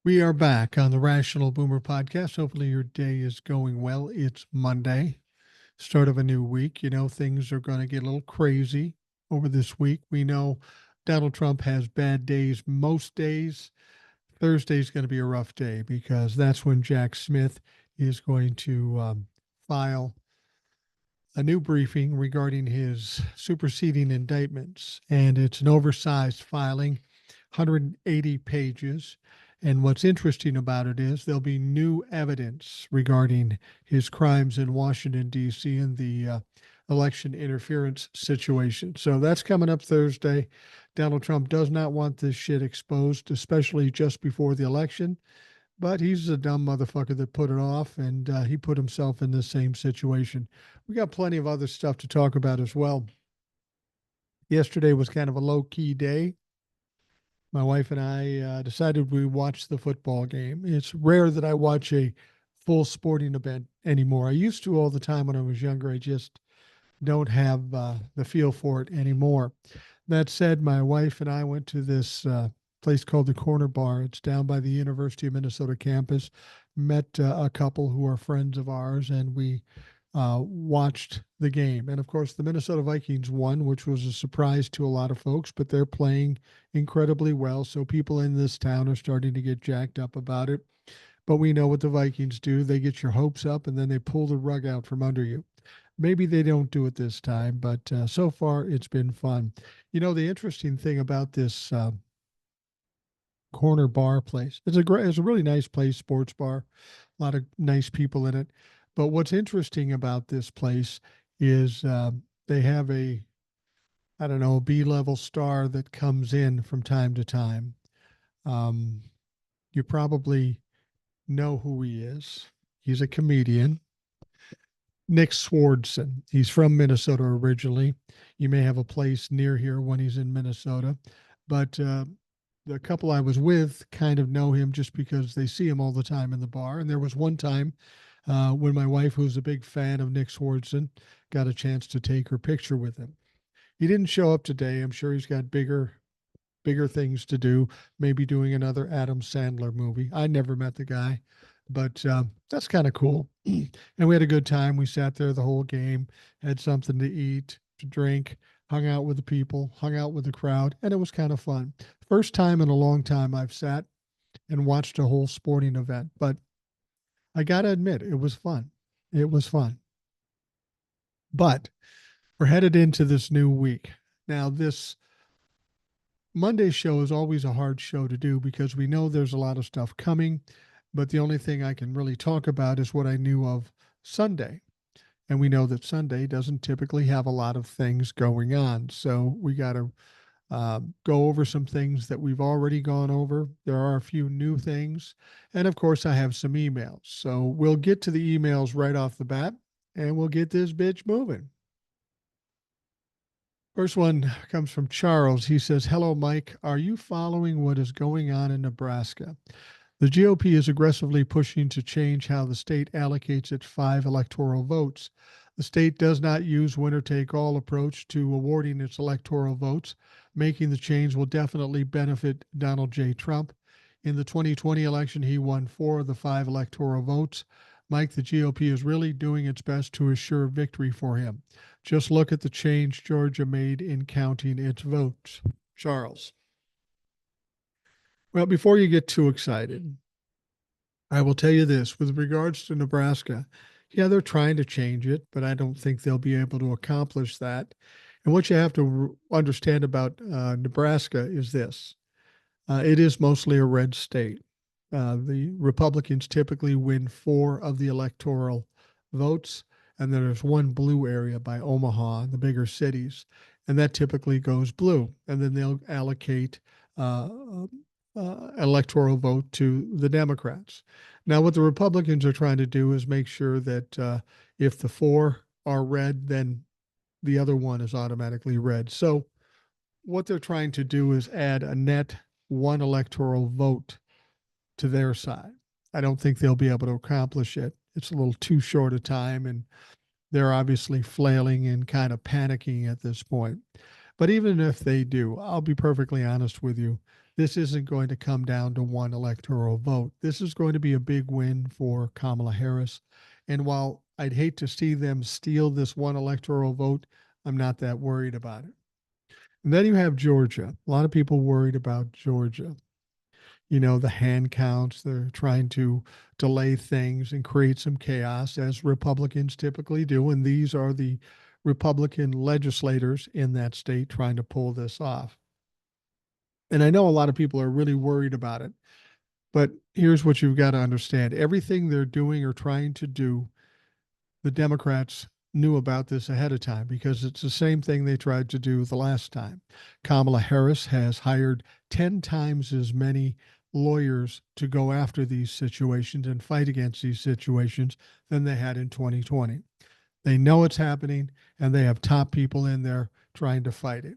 We are back on the Rational Boomer podcast. Hopefully, your day is going well. It's Monday, start of a new week. Things are going to get a little crazy over this week. We know Donald Trump has bad days most days. Thursday is going to be a rough day because that's when Jack Smith is going to file a new briefing regarding his superseding indictments. And it's an oversized filing, 180 pages. And what's interesting about it is there'll be new evidence regarding his crimes in Washington, D.C., and the election interference situation. So that's coming up Thursday. Donald Trump does not want this shit exposed, especially just before the election. But he's a dumb motherfucker that put it off, and he put himself in the same situation. We got plenty of other stuff to talk about as well. Yesterday was kind of a low key day. My wife and I decided we watched the football game. It's rare that I watch a full sporting event anymore. I used to all the time when I was younger. I just don't have the feel for it anymore. That said, my wife and I went to this place called the Corner Bar. It's down by the University of Minnesota campus. Met a couple who are friends of ours, and we watched the game. And of course, the Minnesota Vikings won, which was a surprise to a lot of folks, but they're playing incredibly well. So people in this town are starting to get jacked up about it. But we know what the Vikings do. They get your hopes up and then they pull the rug out from under you. Maybe they don't do it this time, but so far it's been fun. The interesting thing about this corner bar place, it's a really nice place, sports bar, a lot of nice people in it. But what's interesting about this place is they have I don't know, B-level star that comes in from time to time. Um, you probably know who he is. He's a comedian. Nick Swardson. He's from Minnesota originally. You may have a place near here when he's in Minnesota. But the couple I was with kind of know him just because they see him all the time in the bar. And there was one time when my wife, who's a big fan of Nick Swardson, got a chance to take her picture with him. He didn't show up today. I'm sure he's got bigger things to do, maybe doing another Adam Sandler movie. I never met the guy, but that's kind of cool. And we had a good time. We sat there the whole game, had something to eat, to drink, hung out with the people, hung out with the crowd, and it was kind of fun. First time in a long time I've sat and watched a whole sporting event, but I got to admit, it was fun. It was fun. But we're headed into this new week. Now, this Monday show is always a hard show to do because we know there's a lot of stuff coming, but the only thing I can really talk about is what I knew of Sunday. And we know that Sunday doesn't typically have a lot of things going on. So we got to go over some things that we've already gone over. There are a few new things. And of course, I have some emails. So we'll get to the emails right off the bat and we'll get this bitch moving. First one comes from Charles. He says, "Hello, Mike. Are you following what is going on in Nebraska? The GOP is aggressively pushing to change how the state allocates its 5 electoral votes. The state does not use winner-take-all approach to awarding its electoral votes. Making the change will definitely benefit Donald J. Trump. In the 2020 election, he won 4 of the 5 electoral votes. Mike, the GOP is really doing its best to assure victory for him. Just look at the change Georgia made in counting its votes." Charles. Well, before you get too excited, I will tell you this with regards to Nebraska. Yeah, they're trying to change it, but I don't think they'll be able to accomplish that. And what you have to understand about Nebraska is this: it is mostly a red state. The Republicans typically win 4 of the electoral votes, and then there's one blue area by Omaha, the bigger cities, and that typically goes blue. And then they'll allocate uh, electoral vote to the Democrats. Now, what the Republicans are trying to do is make sure that if the 4 are red, then the other one is automatically red. So, what they're trying to do is add a net 1 electoral vote to their side. I don't think they'll be able to accomplish it. It's a little too short a time, and they're obviously flailing and kind of panicking at this point. But even if they do, I'll be perfectly honest with you. this isn't going to come down to one electoral vote. This is going to be a big win for Kamala Harris. And while I'd hate to see them steal this one electoral vote, I'm not that worried about it. And then you have Georgia. A lot of people worried about Georgia. You know, the hand counts, they're trying to delay things and create some chaos, as Republicans typically do. And these are the Republican legislators in that state trying to pull this off. And I know a lot of people are really worried about it, but here's what you've got to understand: everything they're doing or trying to do, the Democrats knew about this ahead of time because it's the same thing they tried to do the last time. Kamala Harris has hired 10 times as many lawyers to go after these situations and fight against these situations than they had in 2020. They know it's happening and they have top people in there trying to fight it.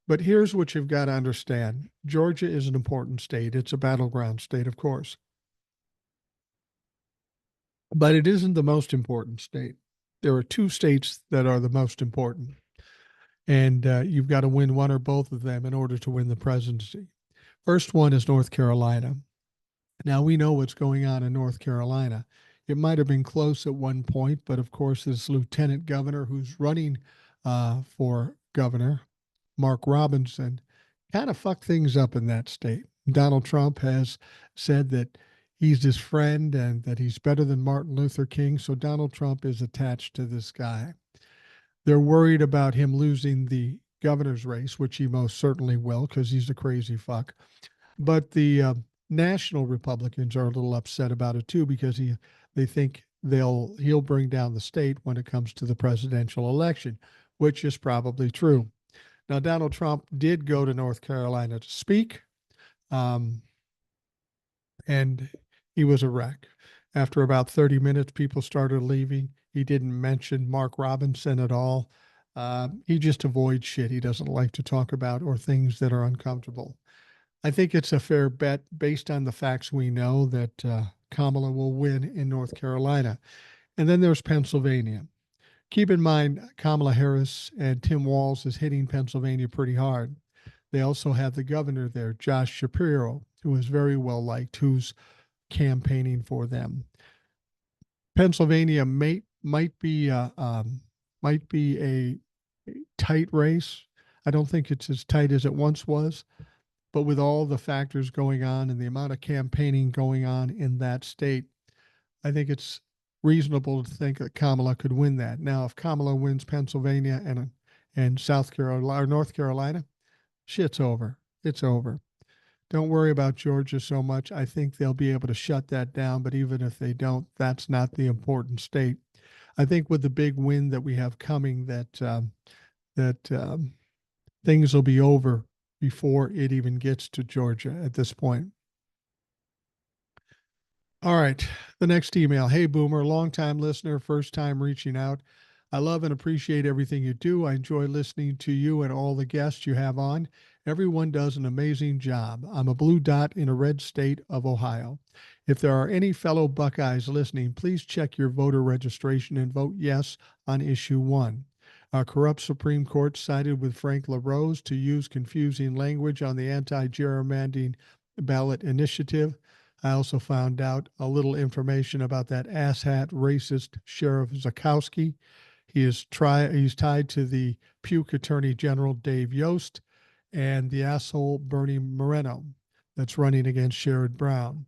But here's what you've got to understand: Georgia is an important state. It's a battleground state, of course, but it isn't the most important state. There are two states that are the most important, and you've got to win one or both of them in order to win the presidency. First one is North Carolina. Now we know what's going on in North Carolina. It might have been close at one point, but of course, this lieutenant governor who's running for governor, Mark Robinson, kind of fucked things up in that state. Donald Trump has said that he's his friend and that he's better than Martin Luther King. So Donald Trump is attached to this guy. They're worried about him losing the governor's race, which he most certainly will because he's a crazy fuck. But the national Republicans are a little upset about it too because they think he'll bring down the state when it comes to the presidential election, which is probably true. Now, Donald Trump did go to North Carolina to speak, and he was a wreck. After about 30 minutes, people started leaving. He didn't mention Mark Robinson at all. He just avoids shit he doesn't like to talk about or things that are uncomfortable. I think it's a fair bet based on the facts we know that Kamala will win in North Carolina. And then there's Pennsylvania. Keep in mind, Kamala Harris and Tim Walz is hitting Pennsylvania pretty hard. They also have the governor there, Josh Shapiro, who is very well liked, who's campaigning for them. Pennsylvania might be a tight race. I don't think it's as tight as it once was, but with all the factors going on and the amount of campaigning going on in that state, I think it's reasonable to think that Kamala could win that. Now, if Kamala wins Pennsylvania and South Carolina or North Carolina, shit's over. It's over. Don't worry about Georgia so much. I think they'll be able to shut that down. But even if they don't, that's not the important state. I think with the big win that we have coming, that things will be over before it even gets to Georgia at this point. All right. The next email. Hey, Boomer, longtime listener, first time reaching out. I love and appreciate everything you do. I enjoy listening to you and all the guests you have on. Everyone does an amazing job. I'm a blue dot in a red state of Ohio. If there are any fellow Buckeyes listening, please check your voter registration and vote yes on issue 1. Our corrupt Supreme Court sided with Frank LaRose to use confusing language on the anti-gerrymandering ballot initiative. I also found out a little information about that asshat racist Sheriff Zukowski. He's tied to the puke Attorney General Dave Yost and the asshole Bernie Moreno that's running against Sherrod Brown.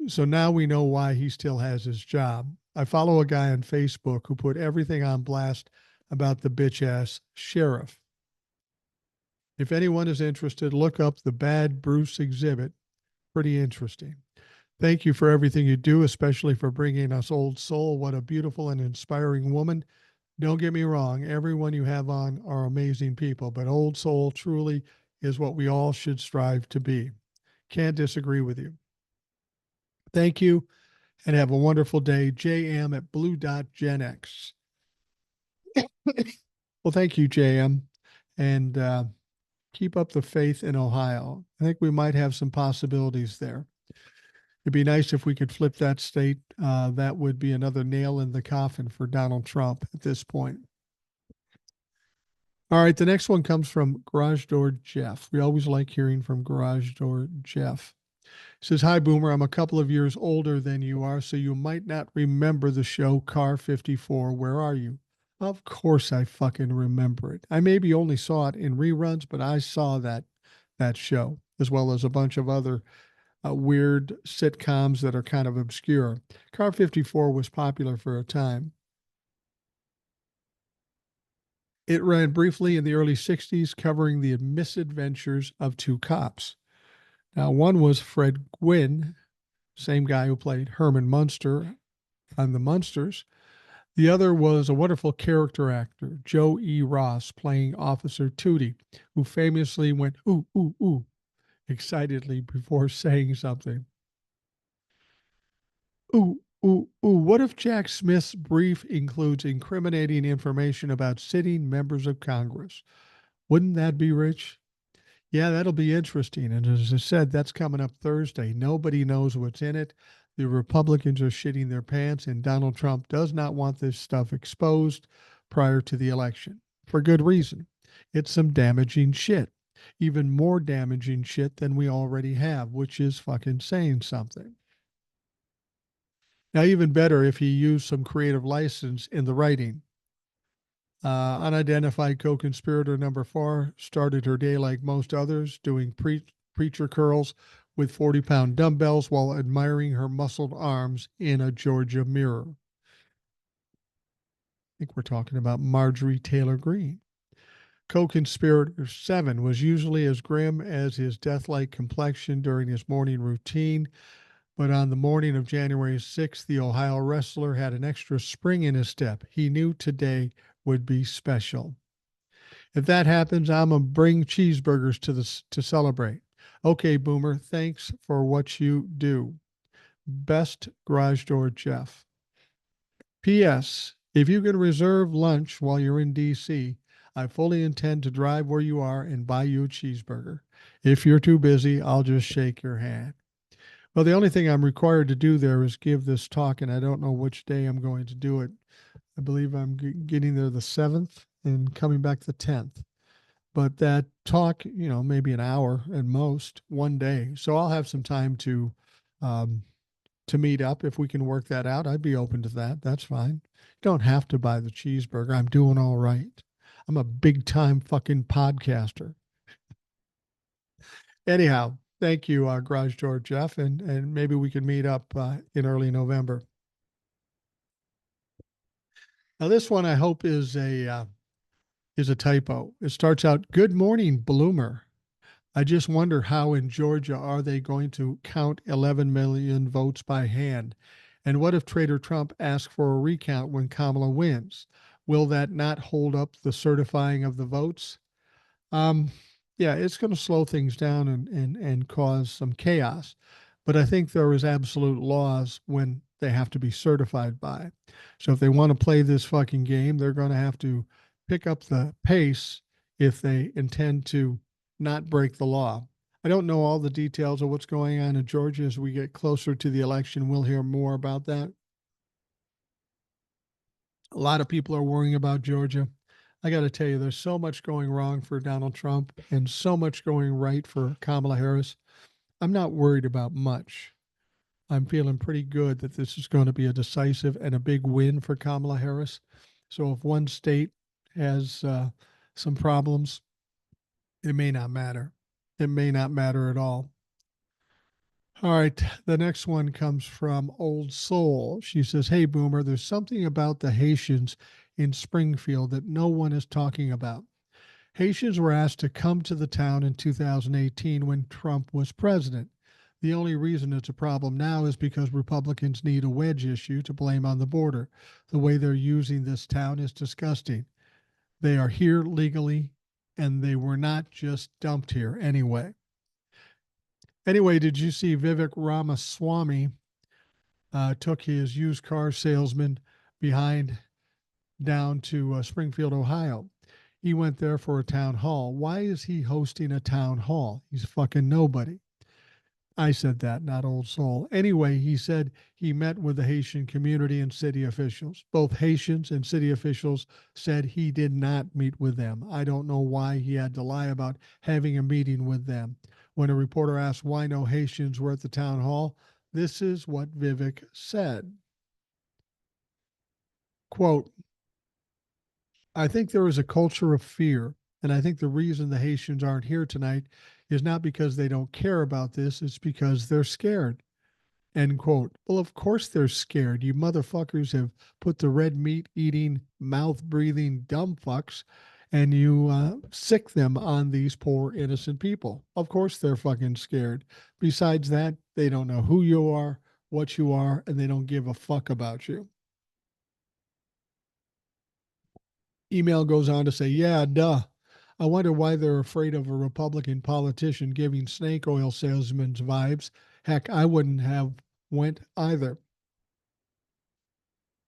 So now we know why he still has his job. I follow a guy on Facebook who put everything on blast about the bitch-ass sheriff. If anyone is interested, look up the Bad Bruce exhibit. Pretty interesting. Thank you for everything you do, especially for bringing us Old Soul. What a beautiful and inspiring woman. Don't get me wrong, everyone you have on are amazing people, but Old Soul truly is what we all should strive to be. Can't disagree with you. Thank you, and have a wonderful day. JM at Blue Dot Gen X. Well, thank you, JM, and keep up the faith in Ohio. I think we might have some possibilities there. It'd be nice if we could flip that state. That would be another nail in the coffin for Donald Trump at this point. All right, the next one comes from Garage Door Jeff. We always like hearing from Garage Door Jeff. He says, "Hi, Boomer. I'm a couple of years older than you are, so you might not remember the show Car 54. Where are you?" Of course I fucking remember it. I maybe only saw it in reruns, but I saw that show, as well as a bunch of other weird sitcoms that are kind of obscure. Car 54 was popular for a time. It ran briefly in the early 60s, covering the misadventures of two cops. Now, one was Fred Gwynn, same guy who played Herman Munster on The Munsters. The other was a wonderful character actor, Joe E. Ross, playing Officer Tootie, who famously went, ooh, ooh, ooh, excitedly before saying something. Ooh, ooh, ooh. What if Jack Smith's brief includes incriminating information about sitting members of Congress? Wouldn't that be rich? Yeah, that'll be interesting. And as I said, that's coming up Thursday. Nobody knows what's in it. The Republicans are shitting their pants, and Donald Trump does not want this stuff exposed prior to the election for good reason. It's some damaging shit, even more damaging shit than we already have, which is fucking saying something. Now, even better if he used some creative license in the writing. Unidentified co-conspirator number 4 started her day like most others, doing preacher curls with 40-pound dumbbells while admiring her muscled arms in a Georgia mirror. I think we're talking about Marjorie Taylor Greene. Co-conspirator 7 was usually as grim as his death-like complexion during his morning routine, but on the morning of January 6th, the Ohio wrestler had an extra spring in his step. He knew today would be special. If that happens, I'm gonna bring cheeseburgers to celebrate. Okay, Boomer, thanks for what you do. Best, Garage Door Jeff. P.S. If you can reserve lunch while you're in D.C., I fully intend to drive where you are and buy you a cheeseburger. If you're too busy, I'll just shake your hand. Well, the only thing I'm required to do there is give this talk, and I don't know which day I'm going to do it. I believe I'm getting there the 7th and coming back the 10th. But that talk, maybe an hour at most, one day. So I'll have some time um, to meet up if we can work that out. I'd be open to that. That's fine. You don't have to buy the cheeseburger. I'm doing all right. I'm a big time fucking podcaster. Anyhow, thank you, Garage Door Jeff, and maybe we can meet up in early November. Now, this one I hope is a typo. It starts out, "Good morning, Bloomer. I just wonder how in Georgia are they going to count 11 million votes by hand? And what if Trader Trump asks for a recount when Kamala wins? Will that not hold up the certifying of the votes?" Um, yeah, it's going to slow things down and cause some chaos. But I think there is absolute laws when they have to be certified by. So if they want to play this fucking game, they're going to have to pick up the pace if they intend to not break the law. I don't know all the details of what's going on in Georgia. As we get closer to the election, we'll hear more about that. A lot of people are worrying about Georgia. I got to tell you, there's so much going wrong for Donald Trump and so much going right for Kamala Harris. I'm not worried about much. I'm feeling pretty good that this is going to be a decisive and a big win for Kamala Harris. So if one state has some problems, it may not matter. It may not matter at all. All right. The next one comes from Old Soul. She says, "Hey, Boomer, there's something about the Haitians in Springfield that no one is talking about. Haitians were asked to come to the town in 2018 when Trump was president. The only reason it's a problem now is because Republicans need a wedge issue to blame on the border. The way they're using this town is disgusting. They are here legally, and they were not just dumped here anyway." Anyway, did you see Vivek Ramaswamy took his used car salesman behind down to Springfield, Ohio? He went there for a town hall. Why is he hosting a town hall? He's fucking nobody. I said that, not Old Soul. Anyway, he said he met with the Haitian community and city officials. Both Haitians and city officials said he did not meet with them. I don't know why he had to lie about having a meeting with them. When a reporter asked why no Haitians were at the town hall, this is what Vivek said. Quote, I think there is a culture of fear. And I think the reason the Haitians aren't here tonight is not because they don't care about this, it's because they're scared. End quote. Well, of course they're scared. You motherfuckers have put the red meat eating, mouth breathing dumb fucks and you sick them on these poor innocent people. Of course they're fucking scared. Besides that, they don't know who you are, what you are, and they don't give a fuck about you. Email goes on to say, yeah, duh. I wonder why they're afraid of a Republican politician giving snake oil salesman's vibes. Heck, I wouldn't have went either.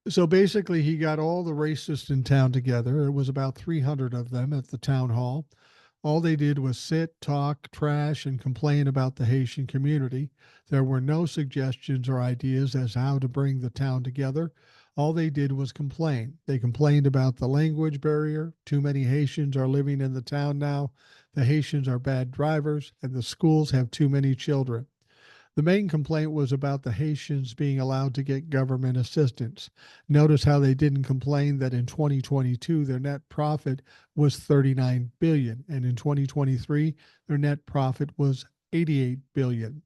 So basically, he got all the racists in town together. It was about 300 of them at the town hall. All they did was sit, talk, trash, and complain about the Haitian community. There were no suggestions or ideas as to how to bring the town together. All they did was complain. They complained about the language barrier. Too many Haitians are living in the town now. The Haitians are bad drivers, and the schools have too many children. The main complaint was about the Haitians being allowed to get government assistance. Notice how they didn't complain that in 2022 their net profit was 39 billion and in 2023 their net profit was 88 billion.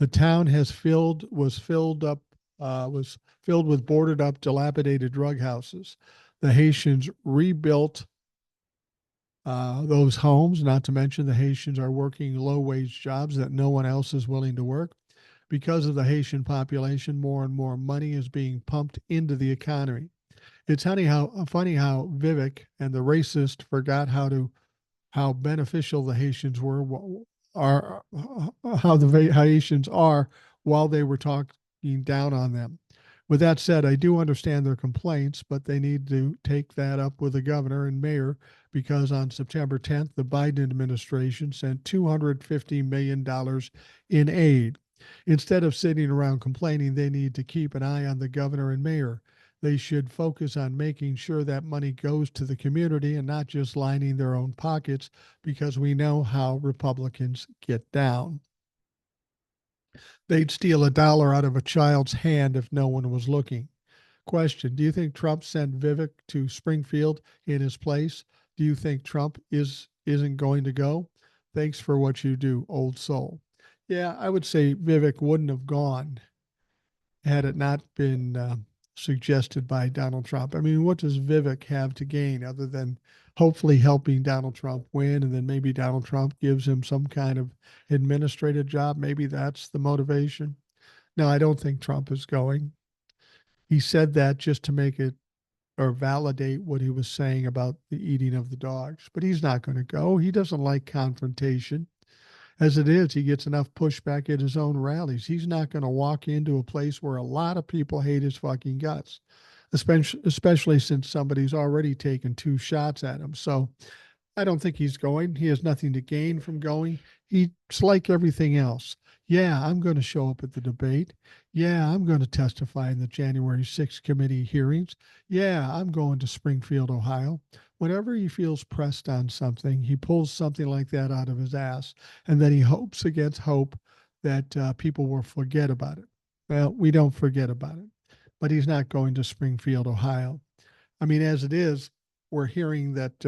The town was filled with boarded up dilapidated drug houses. The Haitians rebuilt those homes, not to mention the Haitians are working low wage jobs that no one else is willing to work. Because of the Haitian population, more and more money is being pumped into the economy. It's funny how Vivek and the racist forgot how beneficial the Haitians are how the Haitians are while they were talking down on them. With that said, I do understand their complaints, but they need to take that up with the governor and mayor because on September 10th, the Biden administration sent $250 million in aid. Instead of sitting around complaining, they need to keep an eye on the governor and mayor. They should focus on making sure that money goes to the community and not just lining their own pockets because we know how Republicans get down. They'd steal $1 out of a child's hand if no one was looking. Question: do you think Trump sent Vivek to Springfield in his place? Do you think Trump isn't going to go? Thanks for what you do, old soul. Yeah, I would say Vivek wouldn't have gone had it not been suggested by Donald Trump. I mean, what does Vivek have to gain other than hopefully helping Donald Trump win? And then maybe Donald Trump gives him some kind of administrative job. Maybe that's the motivation. No, I don't think Trump is going. He said that just to make it or validate what he was saying about the eating of the dogs, but he's not going to go. He doesn't like confrontation. As it is, he gets enough pushback at his own rallies. He's not going to walk into a place where a lot of people hate his fucking guts, especially since somebody's already taken 2 shots at him. So I don't think he's going. He has nothing to gain from going. He's like everything else. Yeah, I'm going to show up at the debate. Yeah, I'm going to testify in the January 6th committee hearings. Yeah, I'm going to Springfield, Ohio. Whenever he feels pressed on something, he pulls something like that out of his ass, and then he hopes against hope that people will forget about it. Well, we don't forget about it, but he's not going to Springfield, Ohio. I mean, as it is, we're hearing that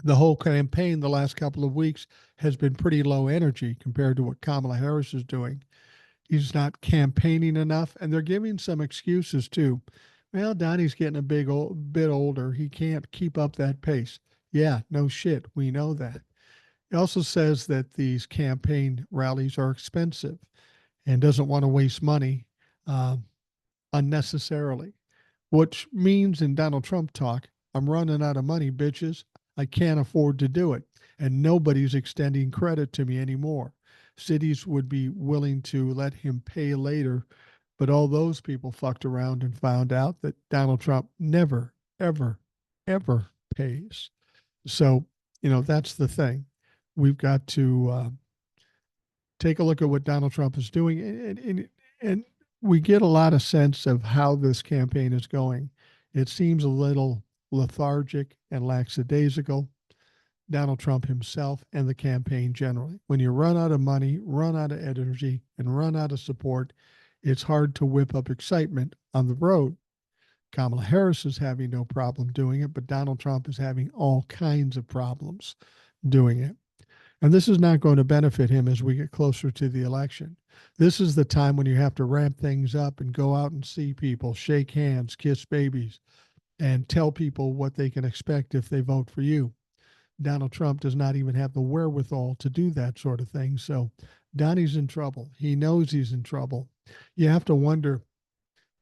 the whole campaign the last couple of weeks has been pretty low energy compared to what Kamala Harris is doing. He's not campaigning enough, and they're giving some excuses too. Well, Donnie's getting a bit older. He can't keep up that pace. Yeah, no shit. We know that. He also says that these campaign rallies are expensive and doesn't want to waste money um, unnecessarily, which means in Donald Trump talk, I'm running out of money, bitches. I can't afford to do it. And nobody's extending credit to me anymore. Cities would be willing to let him pay later, but all those people fucked around and found out that Donald Trump never, ever, ever pays. So, that's the thing. We've got to take a look at what Donald Trump is doing, and we get a lot of sense of how this campaign is going. It seems a little lethargic and lackadaisical. Donald Trump himself and the campaign generally. When you run out of money, run out of energy, and run out of support, it's hard to whip up excitement on the road. Kamala Harris is having no problem doing it, but Donald Trump is having all kinds of problems doing it. And this is not going to benefit him as we get closer to the election. This is the time when you have to ramp things up and go out and see people, shake hands, kiss babies, and tell people what they can expect if they vote for you. Donald Trump does not even have the wherewithal to do that sort of thing. So Donnie's in trouble. He knows he's in trouble. You have to wonder,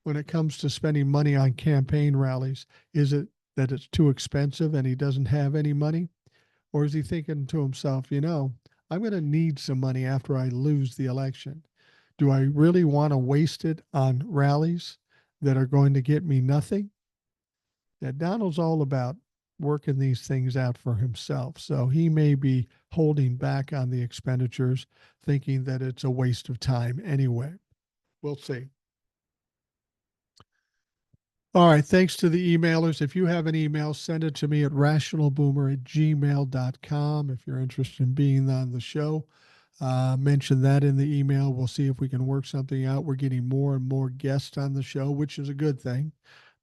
when it comes to spending money on campaign rallies, is it that it's too expensive and he doesn't have any money? Or is he thinking to himself, I'm going to need some money after I lose the election? Do I really want to waste it on rallies that are going to get me nothing? Now, Donald's all about working these things out for himself. So he may be holding back on the expenditures, thinking that it's a waste of time anyway. We'll see. All right. Thanks to the emailers. If you have an email, send it to me at rationalboomer@gmail.com. If you're interested in being on the show, mention that in the email. We'll see if we can work something out. We're getting more and more guests on the show, which is a good thing,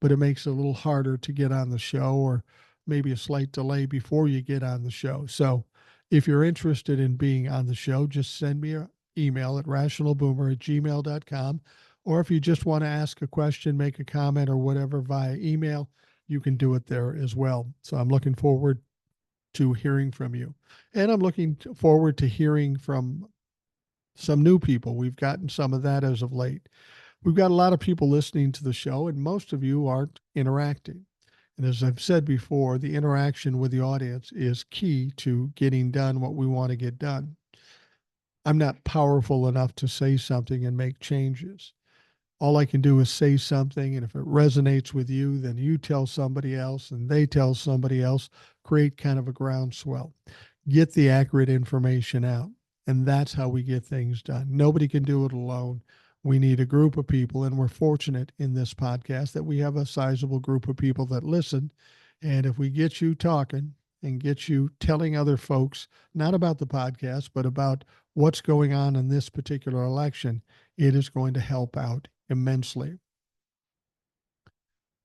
but it makes it a little harder to get on the show, or maybe a slight delay before you get on the show. So if you're interested in being on the show, just send me an email at rationalboomer@gmail.com. Or if you just want to ask a question, make a comment, or whatever via email, you can do it there as well. So I'm looking forward to hearing from you. And I'm looking forward to hearing from some new people. We've gotten some of that as of late. We've got a lot of people listening to the show, and most of you aren't interacting. And as I've said before, the interaction with the audience is key to getting done what we want to get done. I'm not powerful enough to say something and make changes. All I can do is say something, and if it resonates with you, then you tell somebody else, and they tell somebody else, create kind of a groundswell. Get the accurate information out, and that's how we get things done. Nobody can do it alone. We need a group of people, and we're fortunate in this podcast that we have a sizable group of people that listen. And if we get you talking and get you telling other folks, not about the podcast, but about what's going on in this particular election, it is going to help out immensely.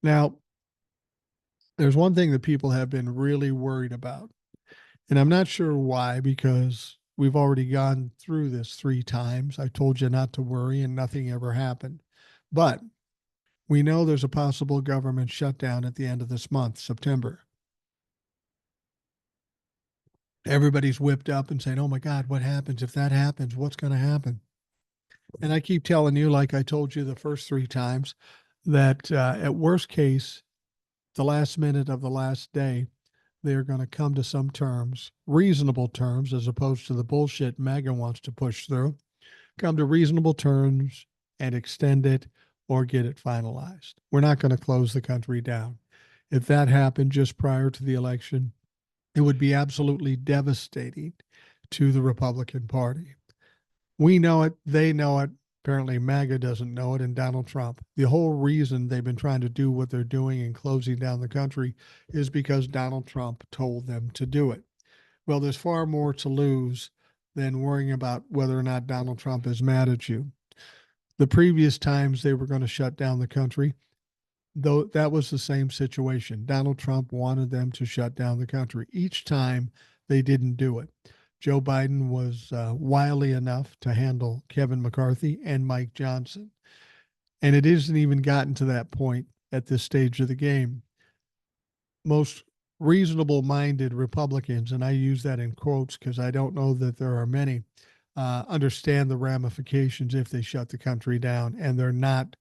Now, there's one thing that people have been really worried about, and I'm not sure why, because we've already gone through this 3 times. I told you not to worry, and nothing ever happened. But we know there's a possible government shutdown at the end of this month, September. Everybody's whipped up and saying, oh my God, what happens? If that happens, what's going to happen? And I keep telling you, like I told you the first 3 times, that at worst case, the last minute of the last day, they're going to come to some terms, reasonable terms, as opposed to the bullshit MAGA wants to push through, come to reasonable terms and extend it or get it finalized. We're not going to close the country down. If that happened just prior to the election, it would be absolutely devastating to the Republican Party. We know it. They know it. Apparently, MAGA doesn't know it, and Donald Trump. The whole reason they've been trying to do what they're doing and closing down the country is because Donald Trump told them to do it. Well, there's far more to lose than worrying about whether or not Donald Trump is mad at you. The previous times they were going to shut down the country, though, that was the same situation. Donald Trump wanted them to shut down the country. Each time they didn't do it. Joe Biden was wily enough to handle Kevin McCarthy and Mike Johnson. And it isn't even gotten to that point at this stage of the game. Most reasonable-minded Republicans, and I use that in quotes because I don't know that there are many, understand the ramifications if they shut the country down, and they're not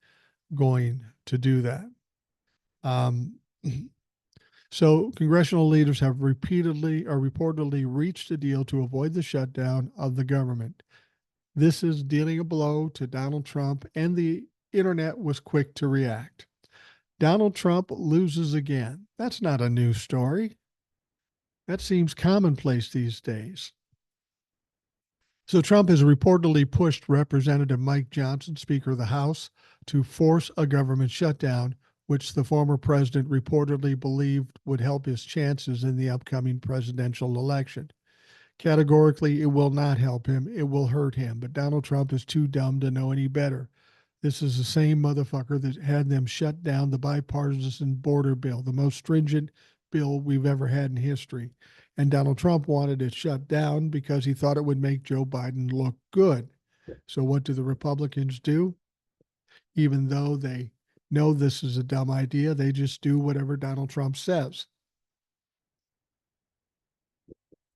going to do that. So congressional leaders have reportedly reached a deal to avoid the shutdown of the government. This is dealing a blow to Donald Trump, and the internet was quick to react. Donald Trump loses again. That's not a new story. That seems commonplace these days. So Trump has reportedly pushed Representative Mike Johnson, Speaker of the House, to force a government shutdown, which the former president reportedly believed would help his chances in the upcoming presidential election. Categorically, it will not help him. It will hurt him. But Donald Trump is too dumb to know any better. This is the same motherfucker that had them shut down the bipartisan border bill, the most stringent bill we've ever had in history. And Donald Trump wanted it shut down because he thought it would make Joe Biden look good. So, what do the Republicans do? Even though they know this is a dumb idea, they just do whatever Donald Trump says.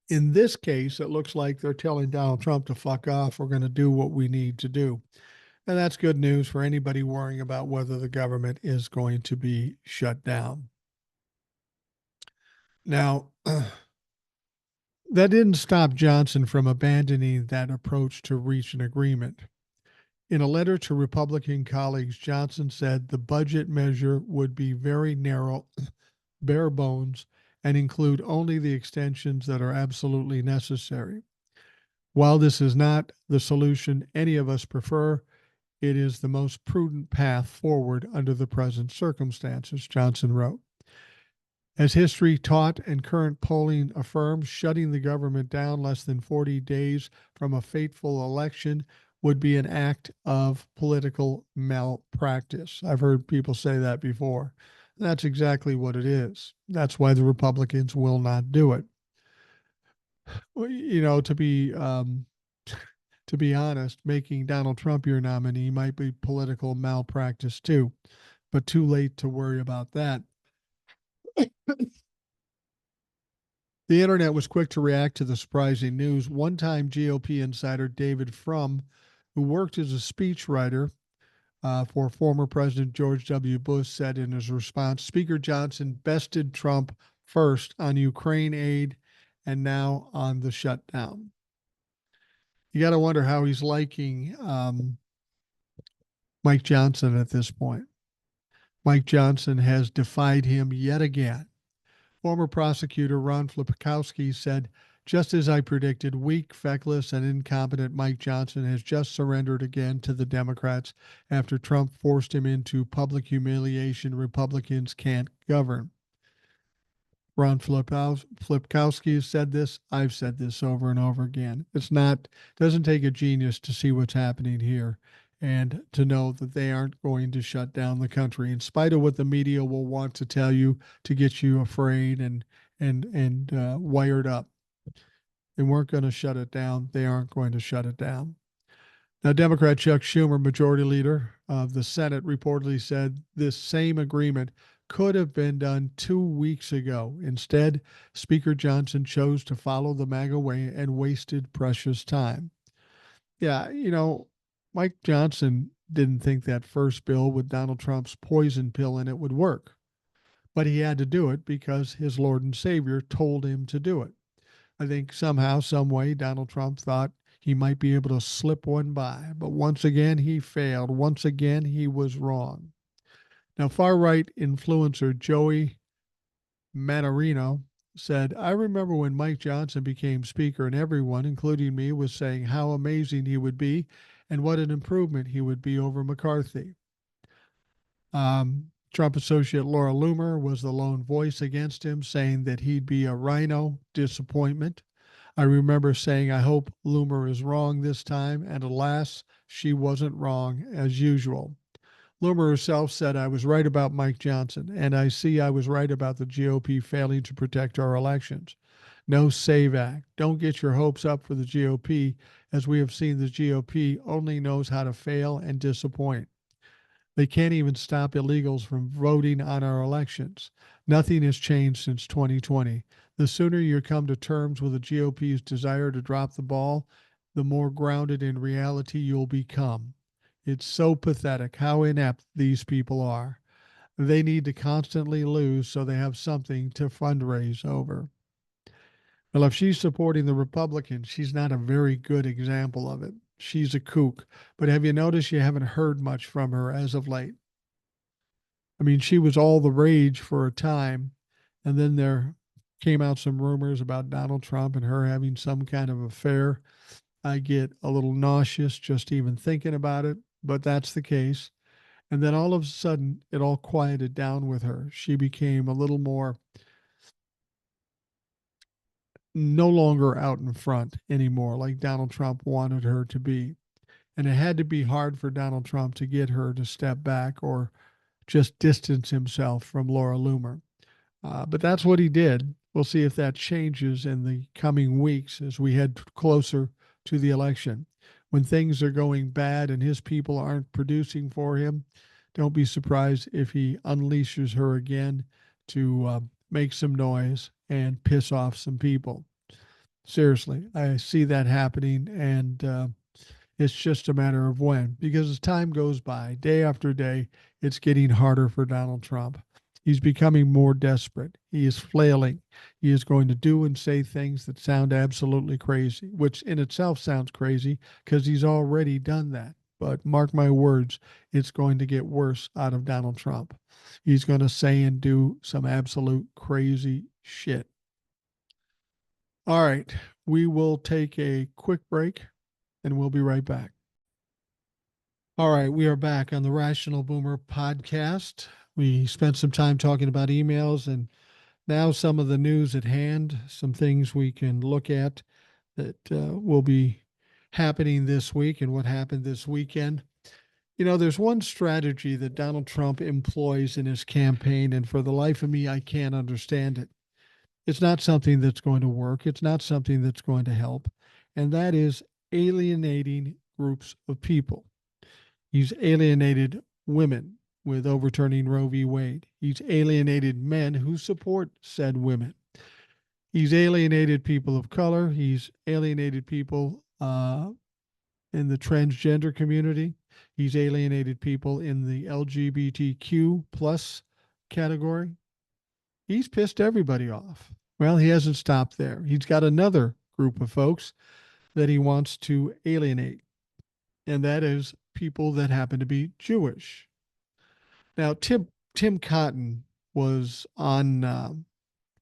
In this case, it looks like they're telling Donald Trump to fuck off. We're going to do what we need to do. And that's good news for anybody worrying about whether the government is going to be shut down. Now, that didn't stop Johnson from abandoning that approach to reach an agreement. In a letter to Republican colleagues, Johnson said the budget measure would be very narrow, bare bones, and include only the extensions that are absolutely necessary. While this is not the solution any of us prefer, it is the most prudent path forward under the present circumstances, Johnson wrote. As history taught and current polling affirms, shutting the government down less than 40 days from a fateful election would be an act of political malpractice. I've heard people say that before. That's exactly what it is. That's why the Republicans will not do it. You know, to be honest, making Donald Trump your nominee might be political malpractice too, but too late to worry about that. The internet was quick to react to the surprising news. One-time GOP insider David Frum, who worked as a speechwriter for former President George W. Bush, said in his response, Speaker Johnson bested Trump first on Ukraine aid and now on the shutdown. You got to wonder how he's liking Mike Johnson at this point. Mike Johnson has defied him yet again. Former prosecutor Ron Flipkowski said, just as I predicted, weak, feckless, and incompetent Mike Johnson has just surrendered again to the Democrats after Trump forced him into public humiliation Republicans can't govern. Ron Flipkowski has said this. I've said this over and over again. Doesn't take a genius to see what's happening here and to know that they aren't going to shut down the country, in spite of what the media will want to tell you to get you afraid and wired up. They weren't going to shut it down. They aren't going to shut it down. Now, Democrat Chuck Schumer, majority leader of the Senate, reportedly said this same agreement could have been done 2 weeks ago. Instead, Speaker Johnson chose to follow the MAGA way and wasted precious time. Yeah, you know, Mike Johnson didn't think that first bill with Donald Trump's poison pill in it would work, but he had to do it because his Lord and Savior told him to do it. I think somehow, some way, Donald Trump thought he might be able to slip one by, but once again, he failed. Once again, he was wrong. Now, far-right influencer Joey Manarino said, I remember when Mike Johnson became Speaker and everyone, including me, was saying how amazing he would be and what an improvement he would be over McCarthy. Trump associate Laura Loomer was the lone voice against him, saying that he'd be a rhino disappointment. I remember saying, I hope Loomer is wrong this time, and alas, she wasn't wrong as usual. Loomer herself said, I was right about Mike Johnson, and I see I was right about the GOP failing to protect our elections. No SAVE Act. Don't get your hopes up for the GOP, as we have seen the GOP only knows how to fail and disappoint. They can't even stop illegals from voting on our elections. Nothing has changed since 2020. The sooner you come to terms with the GOP's desire to drop the ball, the more grounded in reality you'll become. It's so pathetic how inept these people are. They need to constantly lose so they have something to fundraise over. Well, if she's supporting the Republicans, she's not a very good example of it. She's a kook. But have you noticed you haven't heard much from her as of late? I mean, she was all the rage for a time, and then there came out some rumors about Donald Trump and her having some kind of affair. I get a little nauseous just even thinking about it, but that's the case. And then all of a sudden, it all quieted down with her. She became a little more no longer out in front anymore, like Donald Trump wanted her to be. And it had to be hard for Donald Trump to get her to step back or just distance himself from Laura Loomer. But that's what he did. We'll see if that changes in the coming weeks as we head closer to the election. When things are going bad and his people aren't producing for him, don't be surprised if he unleashes her again to make some noise and piss off some people. Seriously, I see that happening, and it's just a matter of when, because as time goes by, day after day, it's getting harder for Donald Trump. He's becoming more desperate. He is flailing. He is going to do and say things that sound absolutely crazy, which in itself sounds crazy because he's already done that. But mark my words, it's going to get worse out of Donald Trump. He's going to say and do some absolute crazy shit. All right, we will take a quick break and we'll be right back. All right, we are back on the Rational Boomer podcast. We spent some time talking about emails and now some of the news at hand, some things we can look at that will be happening this week and what happened this weekend. You know, there's one strategy that Donald Trump employs in his campaign, and for the life of me, I can't understand it. It's not something that's going to work, it's not something that's going to help, and that is alienating groups of people. He's alienated women with overturning Roe v. Wade. He's alienated men who support said women. He's alienated people of color. He's alienated people in the transgender community. He's alienated people in the LGBTQ plus category. He's pissed everybody off. Well, he hasn't stopped there. He's got another group of folks that he wants to alienate, and that is people that happen to be Jewish. Now, Tim Cotton was on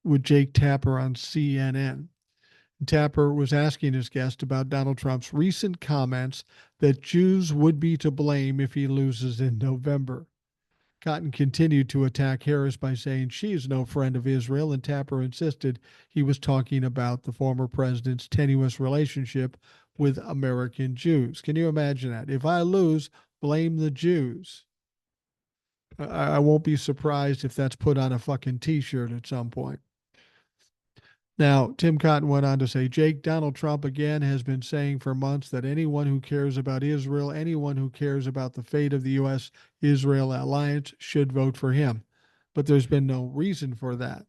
with Jake Tapper on CNN. Tapper was asking his guest about Donald Trump's recent comments that Jews would be to blame if he loses in November. Cotton continued to attack Harris by saying she is no friend of Israel, and Tapper insisted he was talking about the former president's tenuous relationship with American Jews. Can you imagine that? If I lose, blame the Jews. I won't be surprised if that's put on a fucking t-shirt at some point. Now, Tim Cotton went on to say, Jake, Donald Trump again has been saying for months that anyone who cares about Israel, anyone who cares about the fate of the U.S. Israel alliance should vote for him. But there's been no reason for that.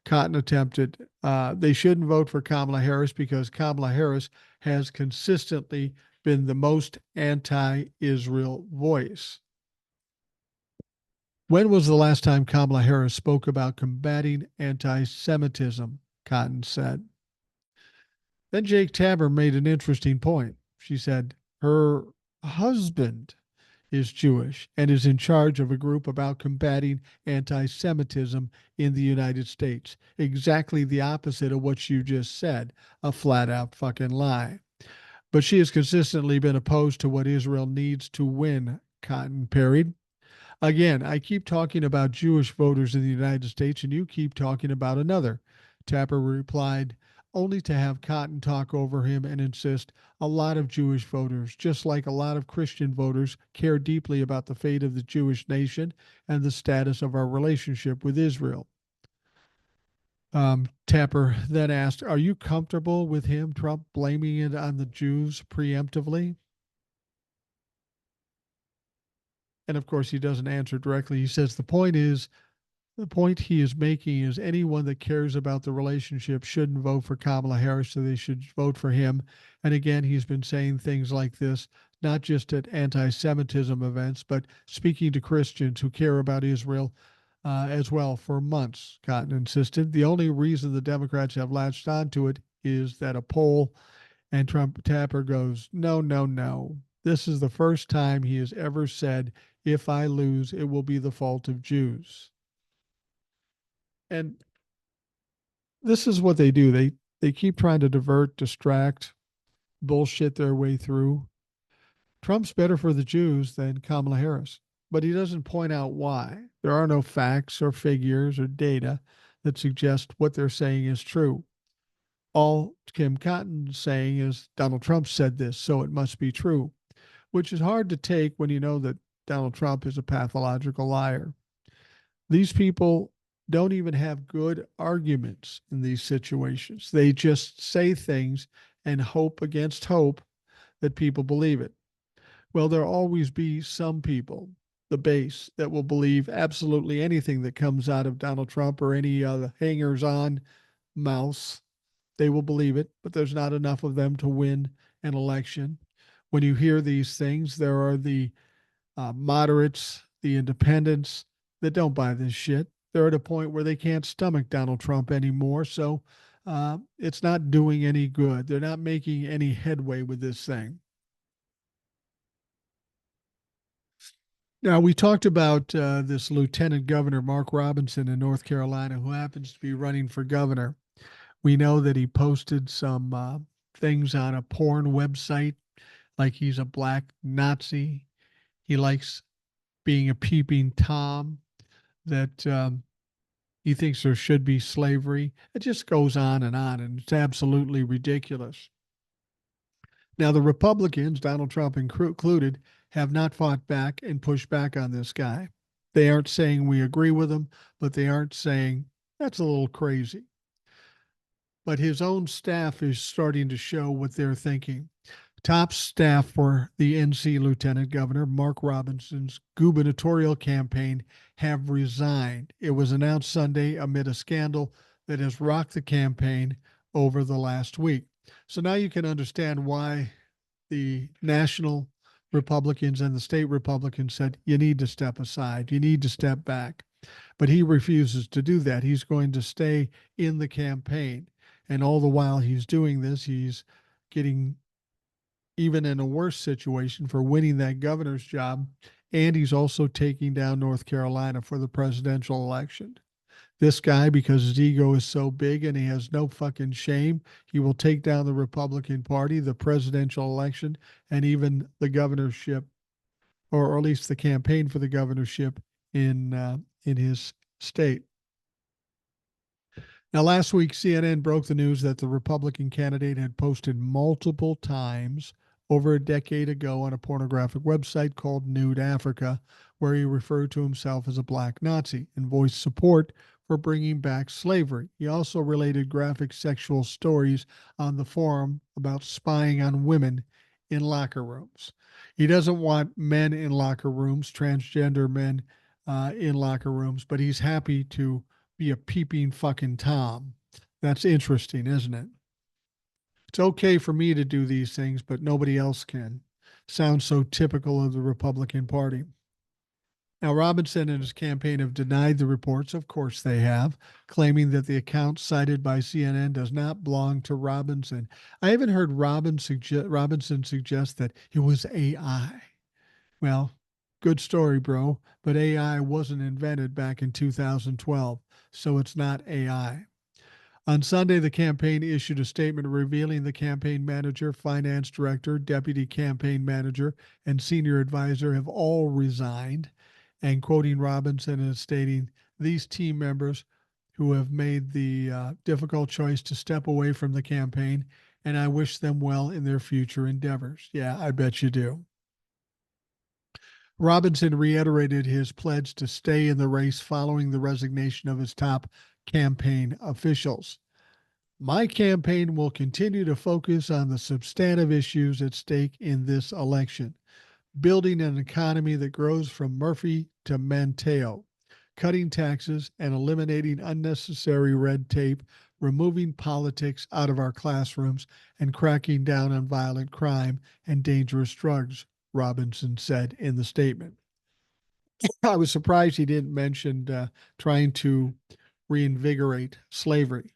Cotton attempted, they shouldn't vote for Kamala Harris because Kamala Harris has consistently been the most anti-Israel voice. When was the last time Kamala Harris spoke about combating anti-Semitism? Cotton said. Then Jake Tapper made an interesting point. She said her husband is Jewish and is in charge of a group about combating anti Semitism in the United States. Exactly the opposite of what you just said, a flat out fucking lie. But she has consistently been opposed to what Israel needs to win, Cotton parried. Again, I keep talking about Jewish voters in the United States, and you keep talking about another. Tapper replied, only to have Cotton talk over him and insist a lot of Jewish voters, just like a lot of Christian voters, care deeply about the fate of the Jewish nation and the status of our relationship with Israel. Tapper then asked, are you comfortable with him, Trump, blaming it on the Jews preemptively? And of course, he doesn't answer directly. He says, the point he is making is anyone that cares about the relationship shouldn't vote for Kamala Harris, so they should vote for him. And again, he's been saying things like this, not just at anti-Semitism events, but speaking to Christians who care about Israel as well for months, Cotton insisted. The only reason the Democrats have latched onto it is that a poll, and Trump Tapper goes, no, no, no. This is the first time he has ever said, if I lose, it will be the fault of Jews. And this is what they do. They keep trying to divert, distract, bullshit their way through. Trump's better for the Jews than Kamala Harris, but he doesn't point out why. There are no facts or figures or data that suggest what they're saying is true. All Kim Cotton's saying is Donald Trump said this, so it must be true, which is hard to take when you know that Donald Trump is a pathological liar. These people don't even have good arguments in these situations. They just say things and hope against hope that people believe it. Well, there'll always be some people, the base, that will believe absolutely anything that comes out of Donald Trump or any other hangers on mouse. They will believe it, but there's not enough of them to win an election. When you hear these things, there are the moderates, the independents that don't buy this shit. They're at a point where they can't stomach Donald Trump anymore. So it's not doing any good. They're not making any headway with this thing. Now, we talked about this Lieutenant Governor, Mark Robinson in North Carolina, who happens to be running for governor. We know that he posted some things on a porn website, like he's a black Nazi. He likes being a peeping Tom, that he thinks there should be slavery. It just goes on, and it's absolutely ridiculous. Now, the Republicans, Donald Trump included, have not fought back and pushed back on this guy. They aren't saying we agree with him, but they aren't saying that's a little crazy. But his own staff is starting to show what they're thinking. Top staff for the NC Lieutenant Governor, Mark Robinson's gubernatorial campaign, have resigned. It was announced Sunday amid a scandal that has rocked the campaign over the last week. So now you can understand why the national Republicans and the state Republicans said, you need to step aside, you need to step back. But he refuses to do that. He's going to stay in the campaign. And all the while he's doing this, he's getting even in a worse situation for winning that governor's job. And he's also taking down North Carolina for the presidential election. This guy, because his ego is so big and he has no fucking shame, he will take down the Republican Party, the presidential election, and even the governorship, or at least the campaign for the governorship in his state. Now, last week, CNN broke the news that the Republican candidate had posted multiple times over a decade ago on a pornographic website called Nude Africa, where he referred to himself as a black Nazi and voiced support for bringing back slavery. He also related graphic sexual stories on the forum about spying on women in locker rooms. He doesn't want men in locker rooms, transgender men in locker rooms, but he's happy to be a peeping fucking Tom. That's interesting, isn't it? It's okay for me to do these things, but nobody else can. Sounds so typical of the Republican Party. Now, Robinson and his campaign have denied the reports. Of course they have, claiming that the account cited by CNN does not belong to Robinson. I even heard Robinson suggest that it was AI. Well, good story, bro, but AI wasn't invented back in 2012, so it's not AI. On Sunday, the campaign issued a statement revealing the campaign manager, finance director, deputy campaign manager, and senior advisor have all resigned, and quoting Robinson and stating, these team members who have made the difficult choice to step away from the campaign, and I wish them well in their future endeavors. Yeah, I bet you do. Robinson reiterated his pledge to stay in the race following the resignation of his top campaign officials. My campaign will continue to focus on the substantive issues at stake in this election, building an economy that grows from Murphy to Manteo, cutting taxes and eliminating unnecessary red tape, removing politics out of our classrooms, and cracking down on violent crime and dangerous drugs, Robinson said in the statement. I was surprised he didn't mention trying to reinvigorate slavery.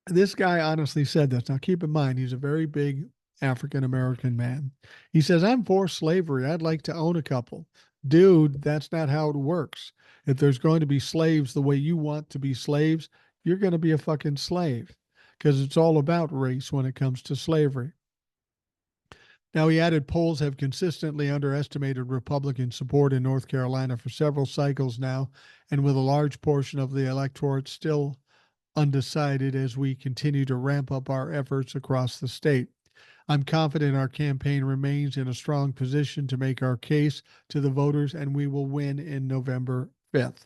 This guy honestly said this. Now, keep in mind, he's a very big African American man. He says, I'm for slavery. I'd like to own a couple. Dude, that's not how it works. If there's going to be slaves the way you want to be slaves, you're going to be a fucking slave. because it's all about race when it comes to slavery. Now, he added polls have consistently underestimated Republican support in North Carolina for several cycles now, and with a large portion of the electorate still undecided as we continue to ramp up our efforts across the state. I'm confident our campaign remains in a strong position to make our case to the voters, and we will win in November 5th.